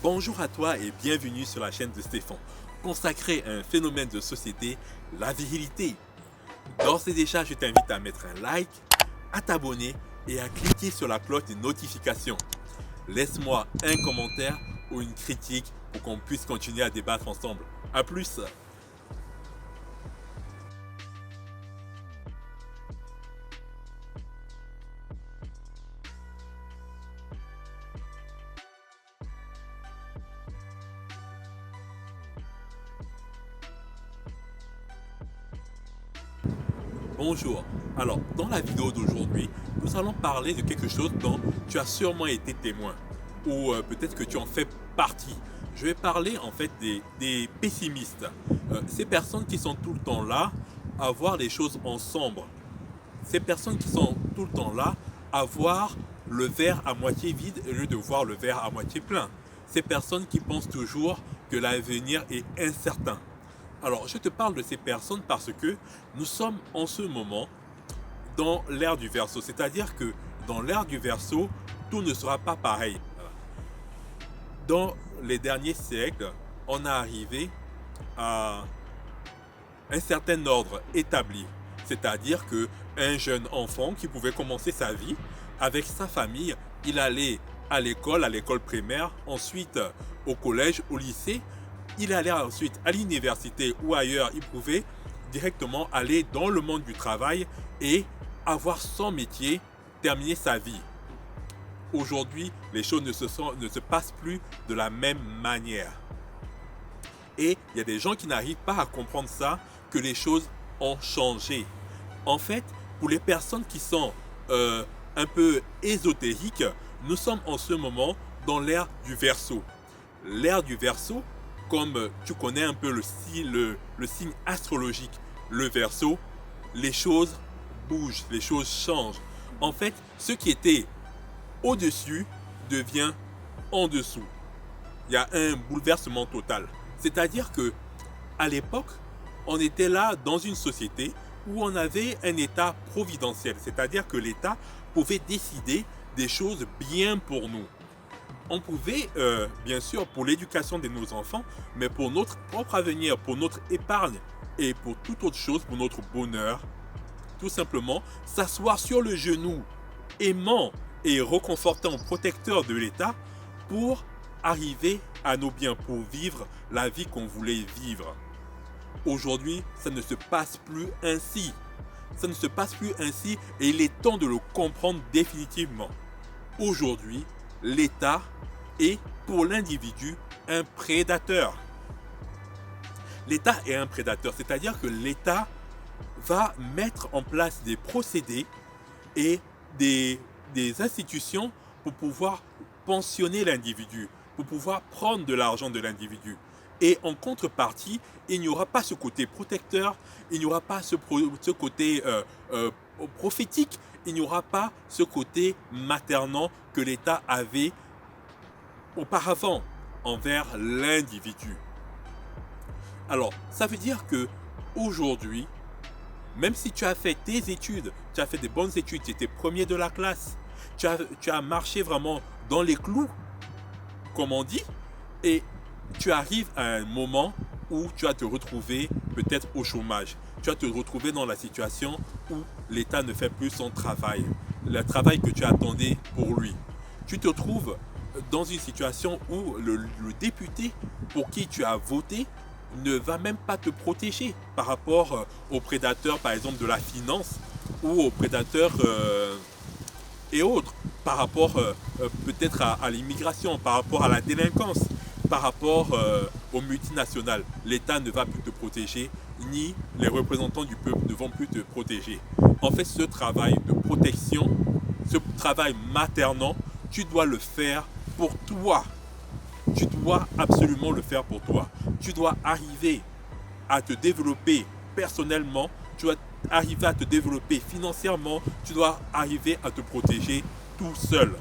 Bonjour à toi et bienvenue sur la chaîne de Stéphane, consacrée à un phénomène de société, la virilité. D'ores et déjà, je t'invite à mettre un like, à t'abonner et à cliquer sur la cloche des notifications. Laisse-moi un commentaire ou une critique pour qu'on puisse continuer à débattre ensemble. A plus! Bonjour, alors dans la vidéo d'aujourd'hui, nous allons parler de quelque chose dont tu as sûrement été témoin ou peut-être que tu en fais partie. Je vais parler en fait des pessimistes, ces personnes qui sont tout le temps là à voir les choses en sombre, ces personnes qui sont tout le temps là à voir le verre à moitié vide au lieu de voir le verre à moitié plein, ces personnes qui pensent toujours que l'avenir est incertain. Alors, je te parle de ces personnes parce que nous sommes en ce moment dans l'ère du Verseau. C'est-à-dire que dans l'ère du Verseau, tout ne sera pas pareil. Dans les derniers siècles, on est arrivé à un certain ordre établi. C'est-à-dire qu'un jeune enfant qui pouvait commencer sa vie avec sa famille, il allait à l'école primaire, ensuite au collège, au lycée. Il allait ensuite à l'université ou ailleurs, il pouvait directement aller dans le monde du travail et avoir son métier, terminer sa vie. Aujourd'hui, les choses ne se passent plus de la même manière. Et il y a des gens qui n'arrivent pas à comprendre ça, que les choses ont changé. En fait, pour les personnes qui sont un peu ésotériques, nous sommes en ce moment dans l'ère du Verseau. L'ère du Verseau, comme tu connais un peu le signe astrologique, le Verseau, les choses bougent, les choses changent. En fait, ce qui était au-dessus devient en dessous. Il y a un bouleversement total. C'est-à-dire que à l'époque, on était là dans une société où on avait un État providentiel. C'est-à-dire que l'État pouvait décider des choses bien pour nous. On pouvait, bien sûr, pour l'éducation de nos enfants, mais pour notre propre avenir, pour notre épargne et pour toute autre chose, pour notre bonheur, tout simplement, s'asseoir sur le genou, aimant et reconfortant protecteur de l'État pour arriver à nos biens, pour vivre la vie qu'on voulait vivre. Aujourd'hui, ça ne se passe plus ainsi. Ça ne se passe plus ainsi et il est temps de le comprendre définitivement. Aujourd'hui, l'État est pour l'individu un prédateur. L'État est un prédateur, c'est-à-dire que l'État va mettre en place des procédés et des institutions pour pouvoir pensionner l'individu, pour pouvoir prendre de l'argent de l'individu. Et en contrepartie, il n'y aura pas ce côté protecteur, il n'y aura pas ce côté prophétique, il n'y aura pas ce côté maternant que l'État avait auparavant envers l'individu. Alors, ça veut dire que aujourd'hui, même si tu as fait tes études, tu as fait des bonnes études, tu étais premier de la classe, tu as marché vraiment dans les clous, comme on dit, et tu arrives à un moment où tu vas te retrouver peut-être au chômage. Tu vas te retrouver dans la situation où l'État ne fait plus son travail, le travail que tu attendais pour lui. Tu te trouves dans une situation où le député pour qui tu as voté ne va même pas te protéger par rapport aux prédateurs, par exemple, de la finance ou aux prédateurs et autres, par rapport peut-être à l'immigration, par rapport à la délinquance, par rapport aux multinationales. L'État ne va plus te protéger, ni les représentants du peuple ne vont plus te protéger. En fait, ce travail de protection, ce travail maternant, tu dois le faire pour toi. Tu dois absolument le faire pour toi. Tu dois arriver à te développer personnellement, tu dois arriver à te développer financièrement, tu dois arriver à te protéger tout seul.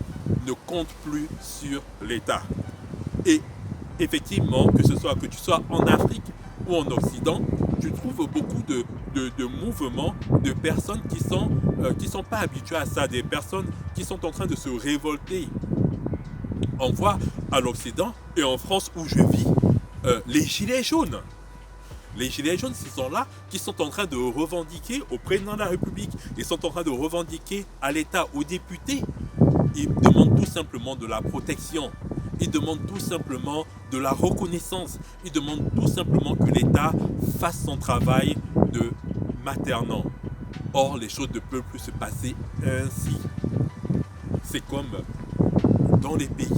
Ne compte plus sur l'État. Et effectivement, que tu sois en Afrique ou en Occident, tu trouves beaucoup de mouvements de personnes qui sont pas habituées à ça, des personnes qui sont en train de se révolter. On voit à l'Occident Et en France où je vis, les gilets jaunes. Les gilets jaunes, ce sont là qui sont en train de revendiquer au président de la République, ils sont en train de revendiquer à l'État, aux députés. Ils demandent tout simplement de la protection. Ils demandent tout simplement de la reconnaissance. Ils demandent tout simplement que l'État fasse son travail de maternant. Or, les choses ne peuvent plus se passer ainsi. C'est comme dans les pays,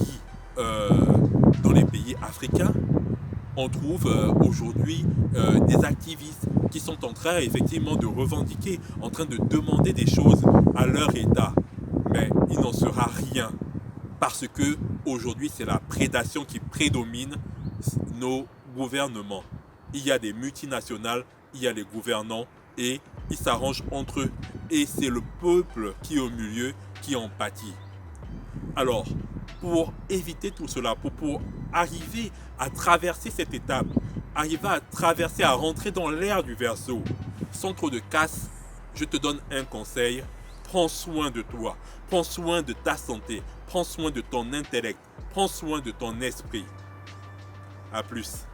africains, on trouve aujourd'hui des activistes qui sont en train effectivement de revendiquer, en train de demander des choses à leur État. Mais il n'en sera rien. Parce que aujourd'hui, c'est la prédation qui prédomine nos gouvernements. Il y a des multinationales, il y a les gouvernants et ils s'arrangent entre eux. Et c'est le peuple qui est au milieu qui en pâtit. Alors, pour éviter tout cela, pour arriver à traverser cette étape, arriver à traverser, à rentrer dans l'ère du Verseau, sans trop de casse, je te donne un conseil. Prends soin de toi, prends soin de ta santé, prends soin de ton intellect, prends soin de ton esprit. À plus.